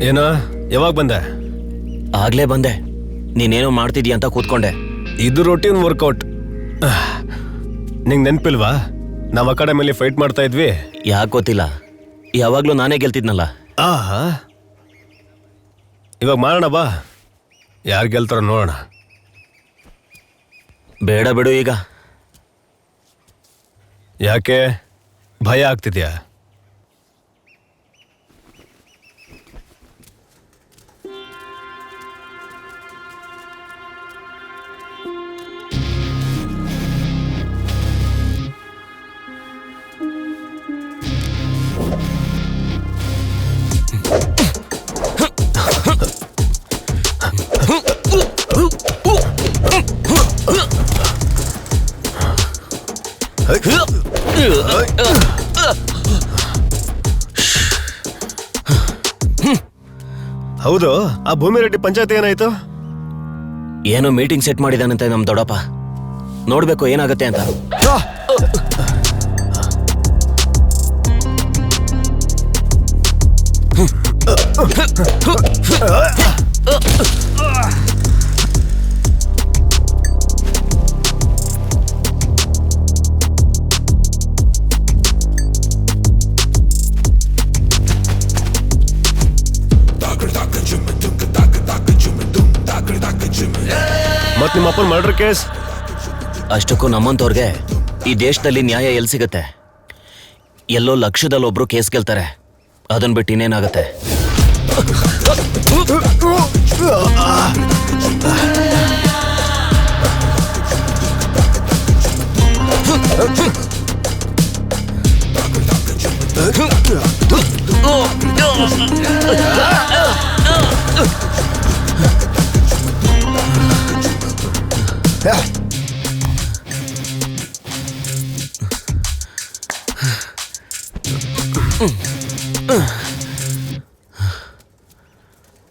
ಏನೋ ಯಾವಾಗ ಬಂದೆ? ಆಗ್ಲೇ ಬಂದೆ. ನೀನೇನೋ ಮಾಡ್ತಿದ್ಯಾ ಅಂತ ಕೂತ್ಕೊಂಡೆ. ಇದು ರೂಟೀನ್ ವರ್ಕೌಟ್. ನಿಂಗೆ ನೆನ್ಪಿಲ್ವಾ, ನಾವು ಅಕಾಡೆಮಿಲಿ ಫೈಟ್ ಮಾಡ್ತಾ ಇದ್ವಿ? ಯಾಕೆ ಗೊತ್ತಿಲ್ಲ, ಯಾವಾಗ್ಲೂ ನಾನೇ ಗೆಲ್ತಿದ್ನಲ್ಲ. ಆಹಾ, ಇವಾಗ ಮಾಡೋಣ ಬಾ, ಯಾರು ಗೆಲ್ತಾರೋ ನೋಡೋಣ. ಬೇಡ ಬಿಡು ಈಗ. ಯಾಕೆ ಭಯ ಆಗ್ತಿದ್ಯಾ? ಹೌದು, ಆ ಭೂಮಿ ರೆಡ್ಡಿ ಪಂಚಾಯತ್ ಏನಾಯ್ತು? ಏನೋ ಮೀಟಿಂಗ್ ಸೆಟ್ ಮಾಡಿದಾನಂತೆ ನಮ್ ದೊಡ್ಡಪ್ಪ. ನೋಡ್ಬೇಕು ಏನಾಗತ್ತೆ ಅಂತ. ಮತ್ ನಿಮ್ಮ ಅಪ್ಪನ ಮರ್ಡರ್ ಕೇಸ್? ಅಷ್ಟಕ್ಕೂ ನಮ್ಮಂತವ್ರಿಗೆ ಈ ದೇಶದಲ್ಲಿ ನ್ಯಾಯ ಎಲ್ಲಿ ಸಿಗತ್ತೆ? ಎಲ್ಲೋ ಲಕ್ಷದಲ್ಲಿ ಒಬ್ರು ಕೇಸ್ ಗೆಲ್ತಾರೆ, ಅದನ್ ಬಿಟ್ಟು ಇನ್ನೇನಾಗತ್ತೆ?